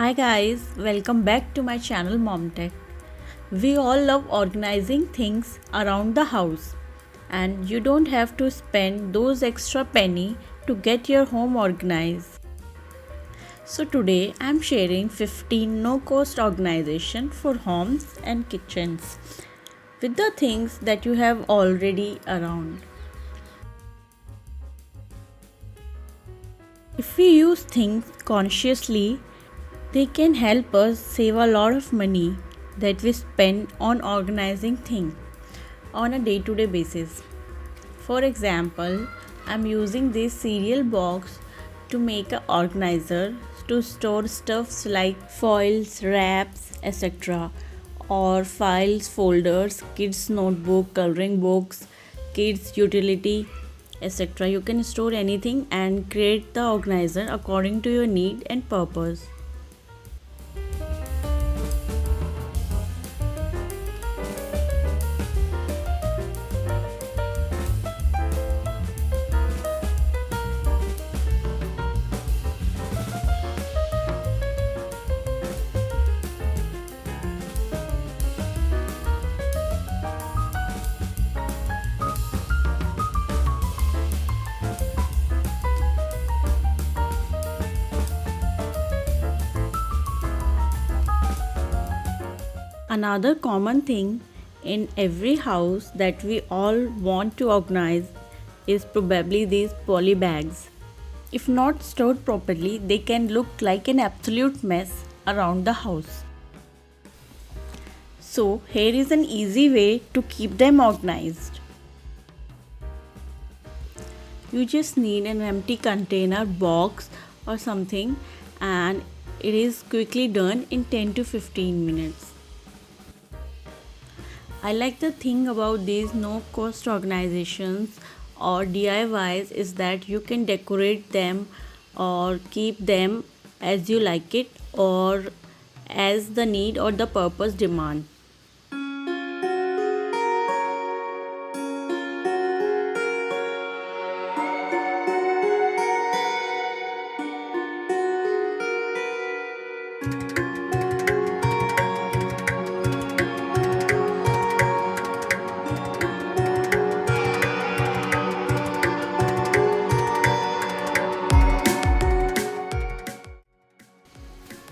Hi guys, welcome back to my channel Mom Tech. We all love organizing things around the house, and you don't have to spend those extra penny to get your home organized. So today I'm sharing 15 no-cost organization for homes and kitchens with the things that you have already around. If we use things consciously, they can help us save a lot of money that we spend on organizing things on a day-to-day basis. For example, I'm using this cereal box to make an organizer to store stuffs like foils, wraps, etc. or files, folders, kids notebook, coloring books, kids utility, etc. You can store anything and create the organizer according to your need and purpose. Another common thing in every house that we all want to organize is probably these poly bags. If not stored properly, they can look like an absolute mess around the house. So, here is an easy way to keep them organized. You just need an empty container, box, or something, and it is quickly done in 10 to 15 minutes. I like the thing about these no cost organizations or DIYs is that you can decorate them or keep them as you like it or as the need or the purpose demand.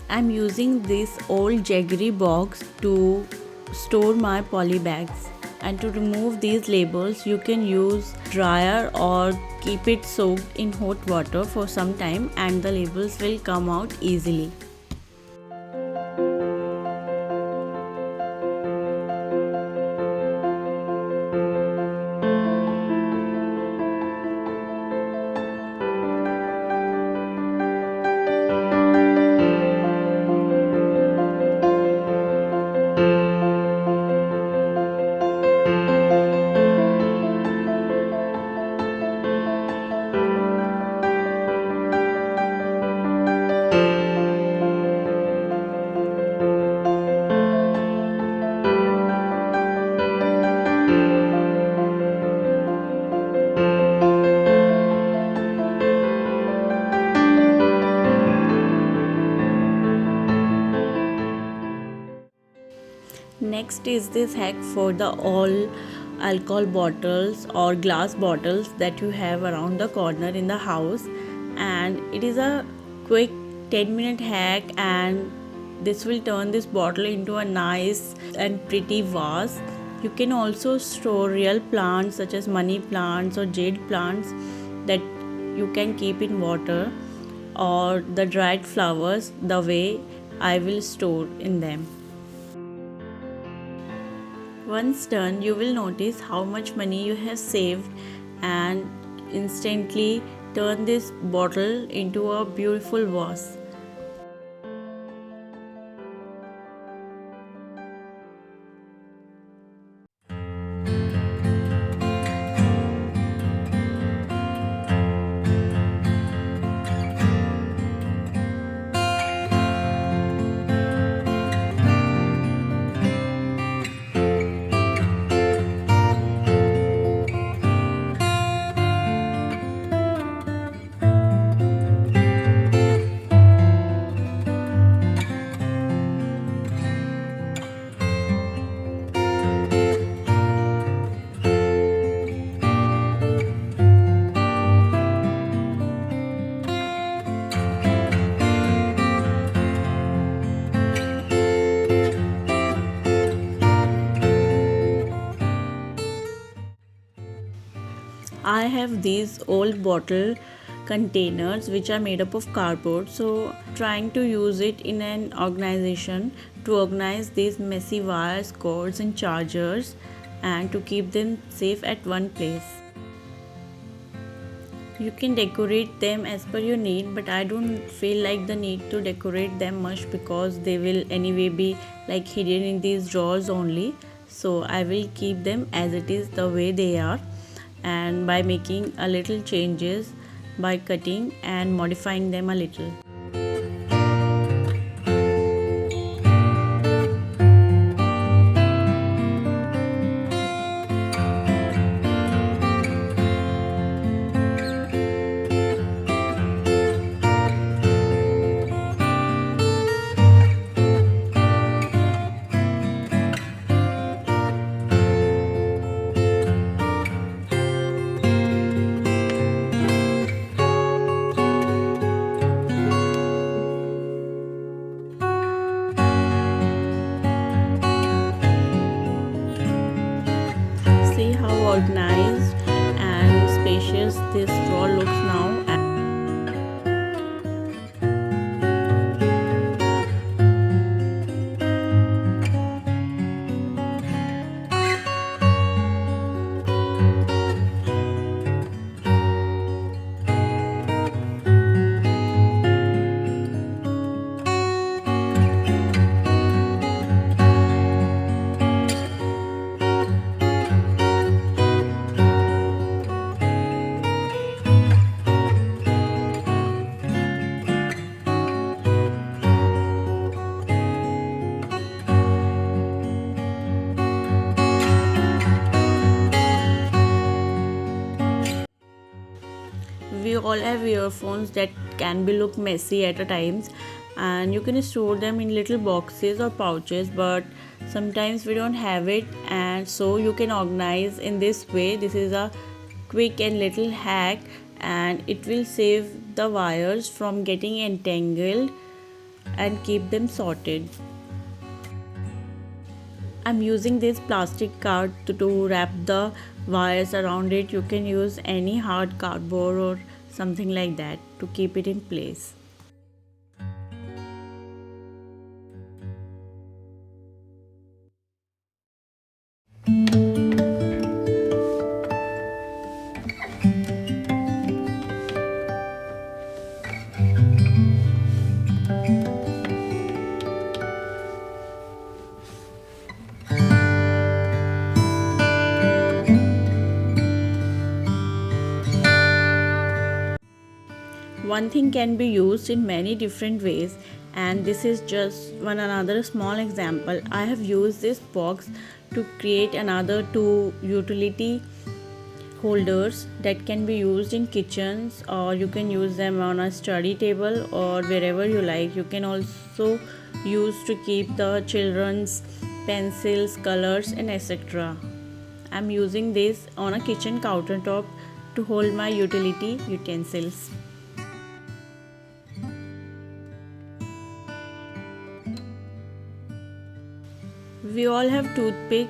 I'm using this old jaggery box to store my poly bags. And to remove these labels, you can use dryer or keep it soaked in hot water for some time and the labels will come out easily. Next is this hack for the all alcohol bottles or glass bottles that you have around the corner in the house, and it is a quick 10-minute hack, and this will turn this bottle into a nice and pretty vase. You can also store real plants such as money plants or jade plants that you can keep in water, or the dried flowers the way I will store in them. Once done, you will notice how much money you have saved and instantly turn this bottle into a beautiful vase. I have these old bottle containers which are made up of cardboard, so trying to use it in an organization to organize these messy wires, cords and chargers and to keep them safe at one place. You can decorate them as per your need, but I don't feel like the need to decorate them much because they will anyway be like hidden in these drawers only. So I will keep them as it is the way they are, and by making a little changes by cutting and modifying them a little. See how organized and spacious this drawer looks now. We all have earphones that can be look messy at a times, and you can store them in little boxes or pouches, but sometimes we don't have it, and so you can organize in this way. This is a quick and little hack, and it will save the wires from getting entangled and keep them sorted. I'm using this plastic card to wrap the wires around it. You can use any hard cardboard or something like that to keep it in place. One thing can be used in many different ways, and this is just one another small example. I have used this box to create another two utility holders that can be used in kitchens, or you can use them on a study table or wherever you like. You can also use to keep the children's pencils, colors and etc. I'm using this on a kitchen countertop to hold my utility utensils. We all have toothpick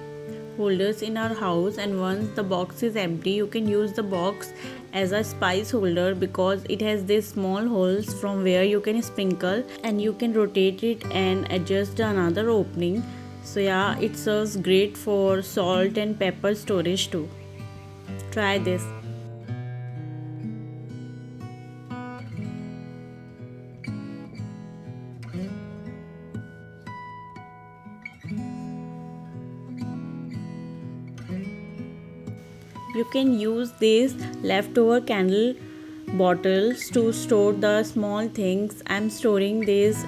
holders in our house, and once the box is empty, you can use the box as a spice holder because it has these small holes from where you can sprinkle, and you can rotate it and adjust another opening. So yeah, it serves great for salt and pepper storage too. Try this. You can use these leftover candle bottles to store the small things. I'm storing these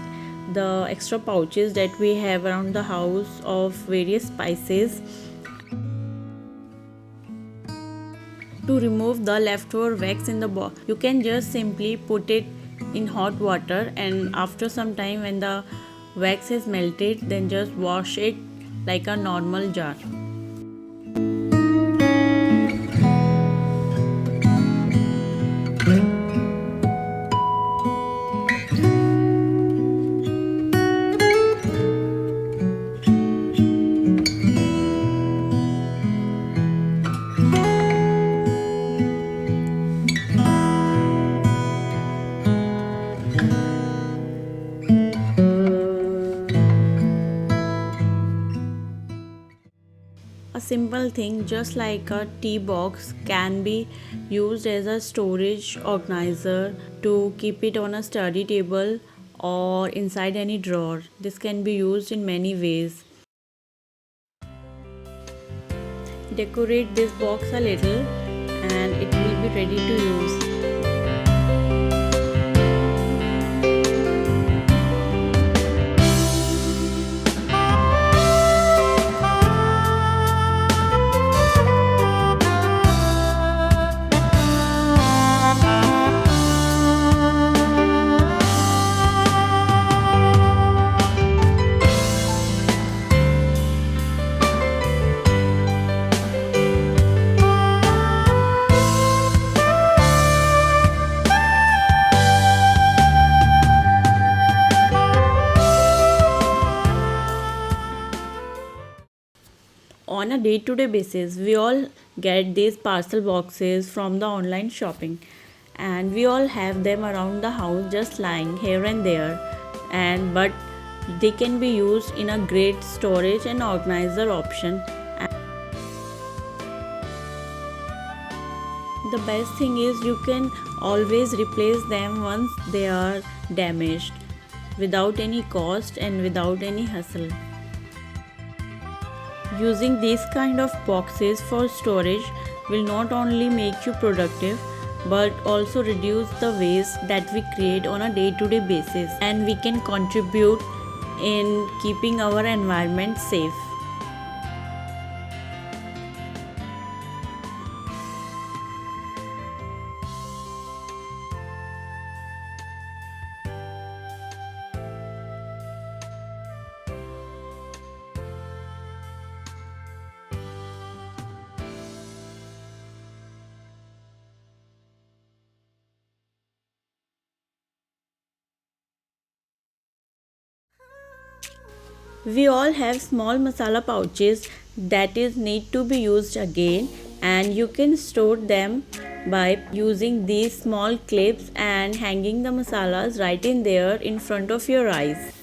the extra pouches that we have around the house of various spices. To remove the leftover wax in the box, you can just simply put it in hot water, and after some time when the wax is melted, then just wash it like a normal jar. A simple thing just like a tea box can be used as a storage organizer to keep it on a study table or inside any drawer. This can be used in many ways. Decorate this box a little and it will be ready to use. On a day-to-day basis, we all get these parcel boxes from the online shopping, and we all have them around the house just lying here and there, and but they can be used in a great storage and organizer option. The best thing is you can always replace them once they are damaged without any cost and without any hassle. Using these kind of boxes for storage will not only make you productive but also reduce the waste that we create on a day-to-day basis, and we can contribute in keeping our environment safe. We all have small masala pouches that is need to be used again, and you can store them by using these small clips and hanging the masalas right in there in front of your eyes.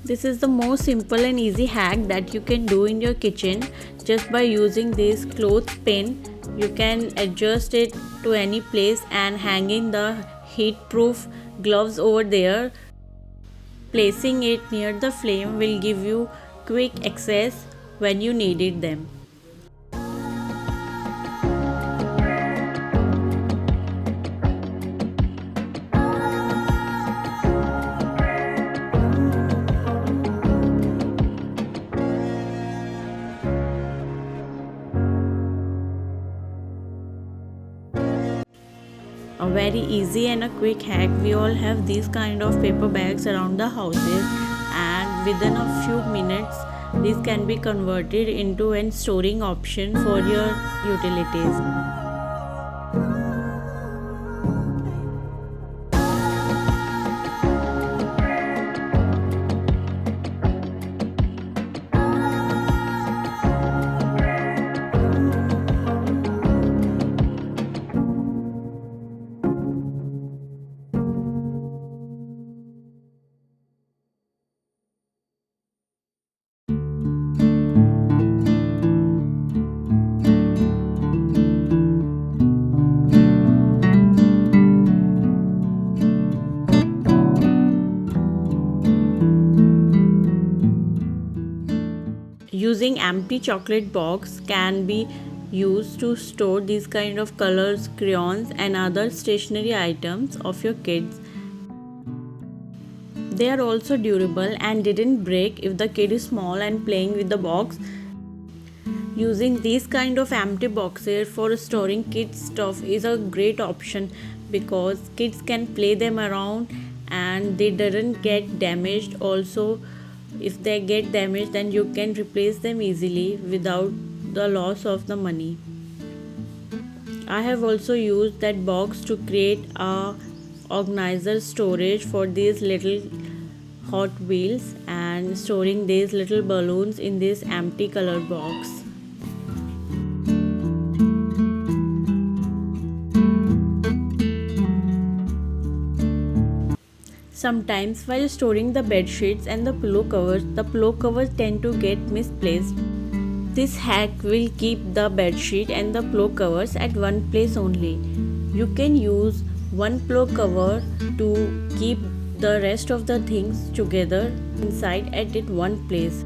This is the most simple and easy hack that you can do in your kitchen just by using this clothespin. You can adjust it to any place and hanging the heat proof gloves over there. Placing it near the flame will give you quick access when you needed them. A very easy and a quick hack. We all have these kind of paper bags around the houses, and within a few minutes these can be converted into an storing option for your utilities. Using empty chocolate box can be use to store these kind of colors, crayons and other stationery items of your kids. They are also durable and didn't break if the kid is small and playing with the box. Using these kind of empty boxes for storing kids stuff is a great option because kids can play them around and they didn't get damaged. Also, if they get damaged, then you can replace them easily without the loss of the money. I have also used that box to create a organizer storage for these little Hot Wheels and storing these little balloons in this empty color box. Sometimes while storing the bed sheets and the pillow covers tend to get misplaced. This hack will keep the bed sheet and the pillow covers at one place only. You can use one pillow cover to keep the rest of the things together inside at it one place.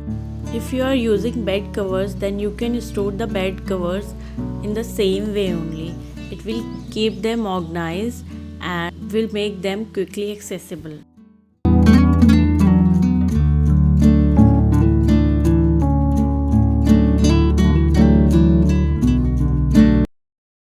If you are using bed covers, then you can store the bed covers in the same way only. It will keep them organized and will make them quickly accessible.